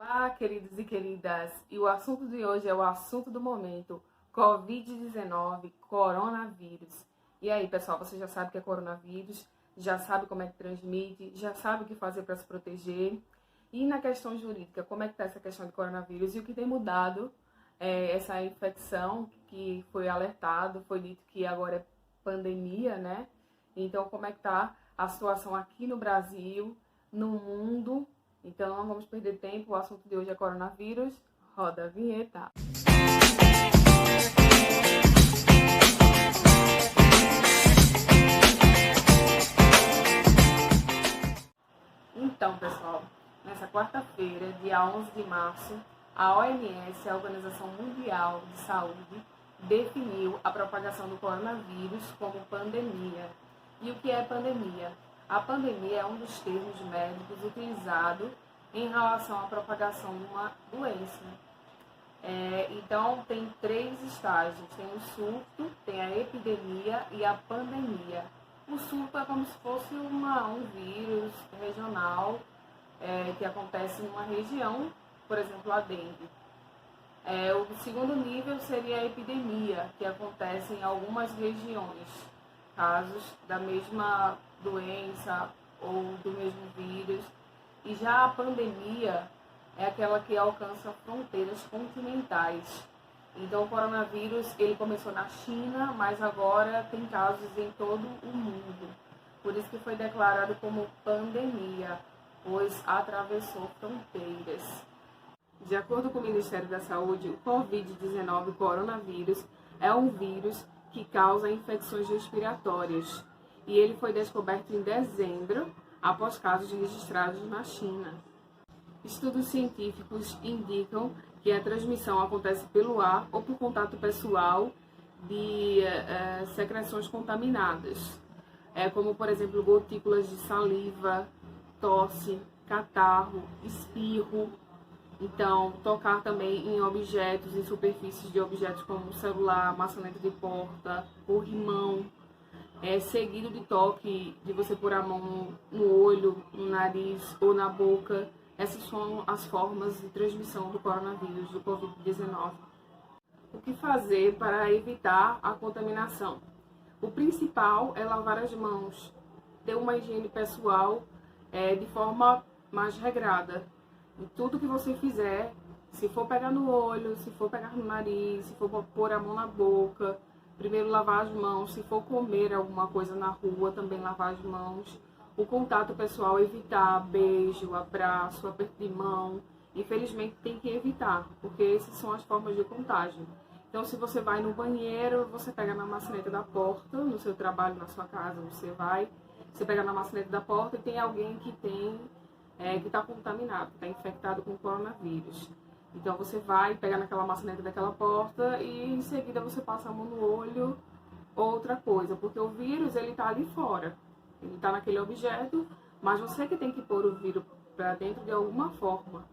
Olá, queridos e queridas, e o assunto de hoje é o assunto do momento, Covid-19, coronavírus. E aí, pessoal, você já sabe o que é coronavírus, já sabe como é que transmite, já sabe o que fazer para se proteger. E na questão jurídica, como é que está essa questão de coronavírus e o que tem mudado essa infecção que foi alertado, foi dito que agora é pandemia, né? Então, como é que está a situação aqui no Brasil, no mundo? Então, não vamos perder tempo, o assunto de hoje é coronavírus. Roda a vinheta. Então, pessoal, nessa quarta-feira, dia 11 de março, a OMS, a Organização Mundial de Saúde, definiu a propagação do coronavírus como pandemia. E o que é pandemia? A pandemia é um dos termos médicos utilizado em relação à propagação de uma doença. Então, tem três estágios. Tem o surto, tem a epidemia e a pandemia. O surto é como se fosse um vírus regional que acontece numa região, por exemplo, a dengue. O segundo nível seria a epidemia, que acontece em algumas regiões, casos da mesma doença ou do mesmo vírus. E já a pandemia é aquela que alcança fronteiras continentais. Então, o coronavírus ele começou na China, mas agora tem casos em todo o mundo. Por isso que foi declarado como pandemia, pois atravessou fronteiras. De acordo com o Ministério da Saúde, o Covid-19, coronavírus, é um vírus que causa infecções respiratórias. E ele foi descoberto em dezembro, após casos registrados na China. Estudos científicos indicam que a transmissão acontece pelo ar ou por contato pessoal de secreções contaminadas, como, por exemplo, gotículas de saliva, tosse, catarro, espirro. Então, tocar também em objetos, em superfícies de objetos como celular, maçaneta de porta, corrimão, seguido de toque, de você pôr a mão no olho, no nariz ou na boca. Essas são as formas de transmissão do coronavírus, do Covid-19. O que fazer para evitar a contaminação? O principal é lavar as mãos, ter uma higiene pessoal de forma mais regrada. Em tudo que você fizer, se for pegar no olho, se for pegar no nariz, se for pôr a mão na boca, primeiro lavar as mãos. Se for comer alguma coisa na rua, também lavar as mãos. O contato pessoal, evitar beijo, abraço, aperto de mão. Infelizmente tem que evitar, porque essas são as formas de contágio. Então, se você vai no banheiro, você pega na maçaneta da porta, no seu trabalho, na sua casa, você pega na maçaneta da porta e tem alguém que está contaminado, está infectado com coronavírus. Então, você vai pegar naquela maçaneta daquela porta e em seguida você passa a mão no olho, outra coisa, porque o vírus ele está ali fora. Ele está naquele objeto, mas você que tem que pôr o vírus para dentro de alguma forma.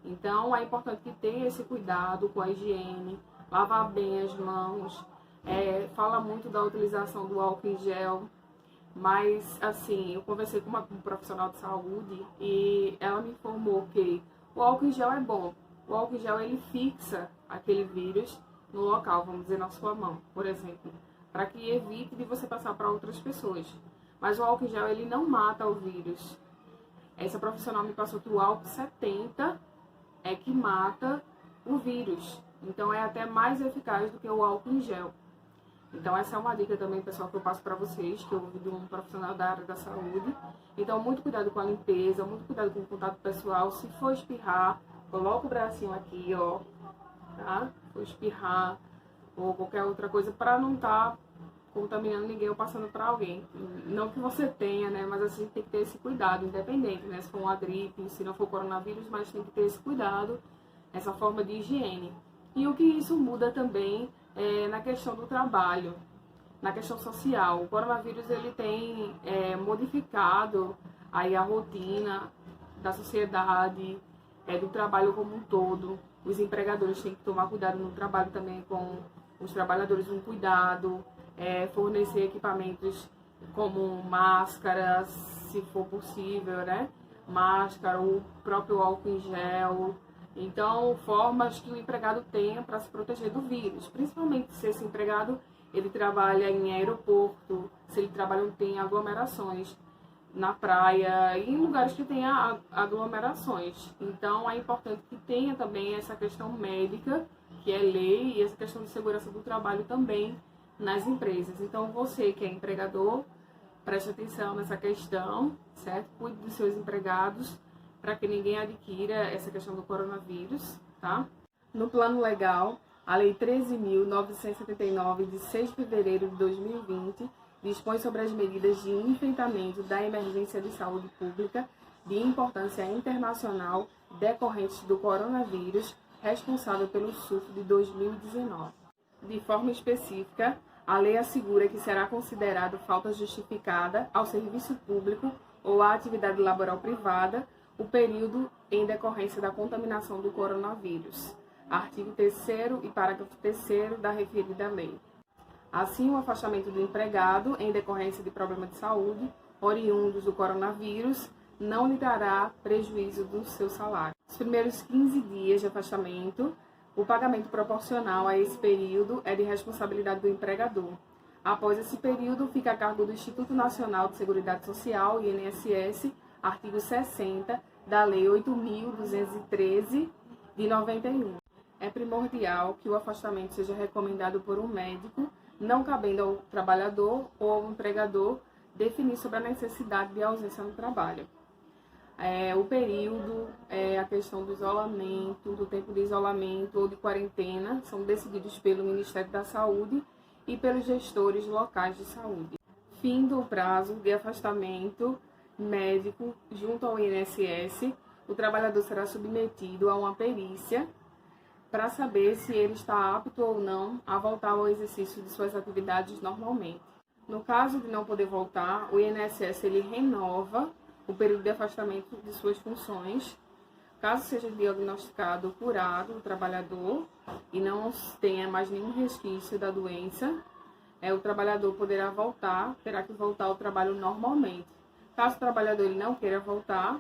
Então, é importante que tenha esse cuidado com a higiene, lavar bem as mãos. Fala muito da utilização do álcool em gel, mas, assim, eu conversei com uma profissional de saúde e ela me informou que o álcool em gel é bom. O álcool em gel, ele fixa aquele vírus no local, vamos dizer, na sua mão, por exemplo, para que evite de você passar para outras pessoas. Mas o álcool em gel, ele não mata o vírus. Essa profissional me passou que o álcool 70 é que mata o vírus. Então, é até mais eficaz do que o álcool em gel. Então, essa é uma dica também, pessoal, que eu passo para vocês, que eu ouvi de um profissional da área da saúde. Então, muito cuidado com a limpeza, muito cuidado com o contato pessoal. Se for espirrar, coloca o bracinho aqui, ó, tá? Se for espirrar ou qualquer outra coisa, para não estar contaminando ninguém ou passando para alguém. Não que você tenha, né? Mas assim, tem que ter esse cuidado, independente, né? Se for uma gripe, se não for coronavírus, mas tem que ter esse cuidado, essa forma de higiene. E o que isso muda também na questão do trabalho, na questão social. O coronavírus ele tem modificado aí a rotina da sociedade, do trabalho como um todo. Os empregadores têm que tomar cuidado no trabalho também com os trabalhadores, um cuidado, fornecer equipamentos como máscaras, se for possível, né? Máscara, o próprio álcool em gel, Então, formas que o empregado tenha para se proteger do vírus, principalmente se esse empregado ele trabalha em aeroporto, se ele trabalha em aglomerações, na praia e em lugares que tenha aglomerações. Então, é importante que tenha também essa questão médica, que é lei, e essa questão de segurança do trabalho também nas empresas. Então, você que é empregador, preste atenção nessa questão, certo? Cuide dos seus empregados para que ninguém adquira essa questão do coronavírus, tá? No plano legal, a Lei 13.979, de 6 de fevereiro de 2020, dispõe sobre as medidas de enfrentamento da emergência de saúde pública de importância internacional decorrentes do coronavírus, responsável pelo surto de 2019. De forma específica, a lei assegura que será considerado falta justificada ao serviço público ou à atividade laboral privada o período em decorrência da contaminação do coronavírus. Artigo 3º e parágrafo 3º da referida lei. Assim, o afastamento do empregado em decorrência de problema de saúde oriundos do coronavírus não lhe dará prejuízo do seu salário. Os primeiros 15 dias de afastamento, o pagamento proporcional a esse período é de responsabilidade do empregador. Após esse período, fica a cargo do Instituto Nacional de Seguridade Social, INSS, artigo 60 da Lei 8.213, de 91. É primordial que o afastamento seja recomendado por um médico, não cabendo ao trabalhador ou ao empregador definir sobre a necessidade de ausência no trabalho. O período, a questão do isolamento, do tempo de isolamento ou de quarentena, são decididos pelo Ministério da Saúde e pelos gestores locais de saúde. Fim do prazo de afastamento médico junto ao INSS, o trabalhador será submetido a uma perícia para saber se ele está apto ou não a voltar ao exercício de suas atividades normalmente. No caso de não poder voltar, o INSS ele renova o período de afastamento de suas funções. Caso seja diagnosticado ou curado o trabalhador e não tenha mais nenhum resquício da doença, o trabalhador terá que voltar ao trabalho normalmente. Caso o trabalhador ele não queira voltar,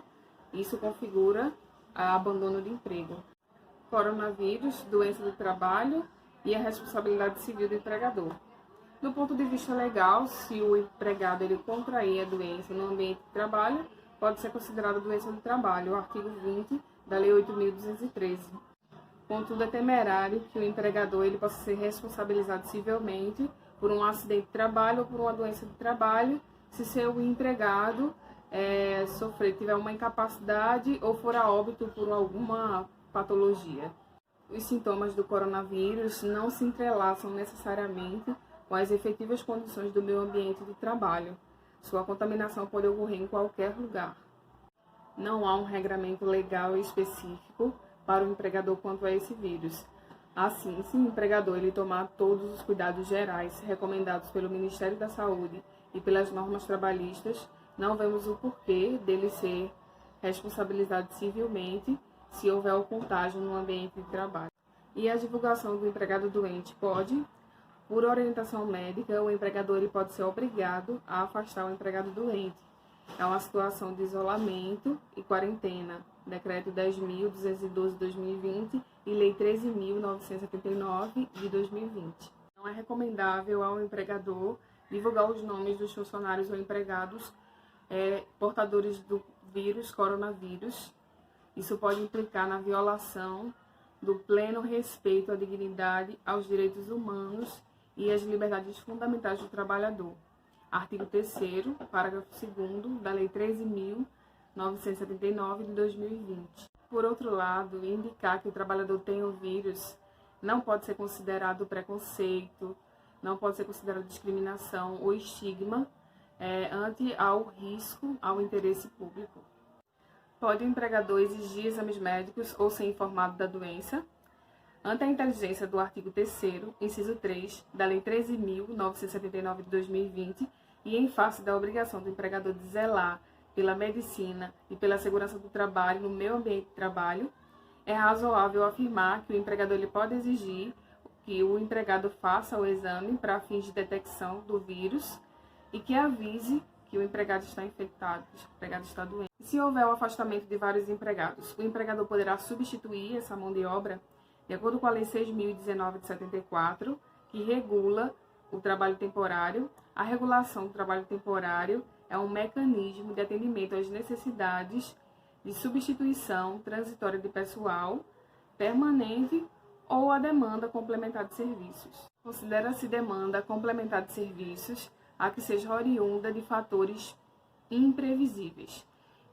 isso configura abandono de emprego. Coronavírus, doença do trabalho e a responsabilidade civil do empregador. Do ponto de vista legal, se o empregado ele contrair a doença no ambiente de trabalho, pode ser considerada doença do trabalho, o artigo 20 da Lei 8.213. Contudo, é temerário que o empregador ele possa ser responsabilizado civilmente por um acidente de trabalho ou por uma doença de trabalho, se seu empregado tiver uma incapacidade ou for a óbito por alguma patologia. Os sintomas do coronavírus não se entrelaçam necessariamente com as efetivas condições do meio ambiente de trabalho. Sua contaminação pode ocorrer em qualquer lugar. Não há um regramento legal específico para o empregador quanto a esse vírus. Assim, se o empregador ele tomar todos os cuidados gerais recomendados pelo Ministério da Saúde e pelas normas trabalhistas, não vemos o porquê dele ser responsabilizado civilmente se houver o contágio no ambiente de trabalho. E a divulgação do empregado doente pode, por orientação médica, o empregador ele pode ser obrigado a afastar o empregado doente. É uma situação de isolamento e quarentena. Decreto 10.212 de 2020 e Lei 13.979 de 2020. Não é recomendável ao empregador divulgar os nomes dos funcionários ou empregados portadores do vírus, coronavírus. Isso pode implicar na violação do pleno respeito à dignidade, aos direitos humanos e às liberdades fundamentais do trabalhador. Artigo 3º, parágrafo 2º da Lei 13.979 de 2020. Por outro lado, indicar que o trabalhador tem o vírus não pode ser considerado preconceito, não pode ser considerado discriminação ou estigma ante ao risco ao interesse público. Pode o empregador exigir exames médicos ou ser informado da doença? Ante a inteligência do artigo 3º, inciso 3, da Lei 13.979 de 2020, e em face da obrigação do empregador de zelar pela medicina e pela segurança do trabalho no meio ambiente de trabalho, é razoável afirmar que o empregador ele pode exigir que o empregado faça o exame para fins de detecção do vírus e que avise que o empregado está infectado, que o empregado está doente. Se houver o afastamento de vários empregados, o empregador poderá substituir essa mão de obra de acordo com a Lei 6.019 de 74, que regula o trabalho temporário. A regulação do trabalho temporário é um mecanismo de atendimento às necessidades de substituição transitória de pessoal permanente ou a demanda complementar de serviços. Considera-se demanda complementar de serviços a que seja oriunda de fatores imprevisíveis.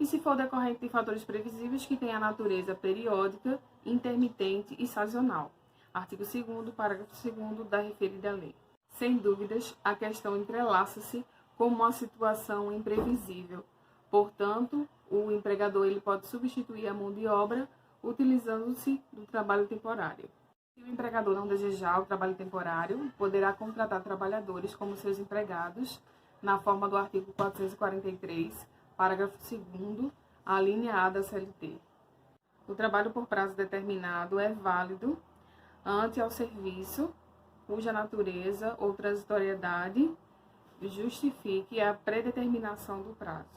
E se for decorrente de fatores previsíveis que tenham a natureza periódica, intermitente e sazonal. Artigo 2º, parágrafo 2º da referida lei. Sem dúvidas, a questão entrelaça-se com uma situação imprevisível. Portanto, o empregador ele pode substituir a mão de obra utilizando-se do trabalho temporário. Se o empregador não desejar o trabalho temporário, poderá contratar trabalhadores como seus empregados, na forma do artigo 443, parágrafo 2º, a linha A da CLT. O trabalho por prazo determinado é válido ante ao serviço cuja natureza ou transitoriedade justifique a predeterminação do prazo.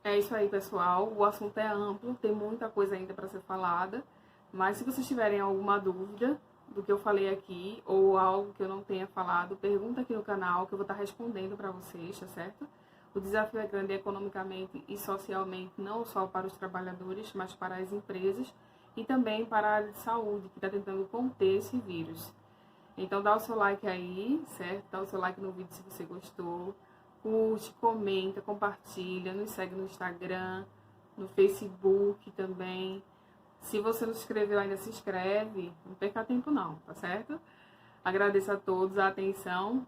É isso aí, pessoal. O assunto é amplo, tem muita coisa ainda para ser falada, mas se vocês tiverem alguma dúvida do que eu falei aqui ou algo que eu não tenha falado, pergunta aqui no canal que eu vou estar respondendo para vocês, tá certo? O desafio é grande economicamente e socialmente, não só para os trabalhadores, mas para as empresas e também para a área de saúde, que está tentando conter esse vírus. Então dá o seu like aí, certo? Dá o seu like no vídeo se você gostou. Curte, comenta, compartilha, nos segue no Instagram, no Facebook também. Se você não se inscreveu ainda, se inscreve. Não perca tempo não, tá certo? Agradeço a todos a atenção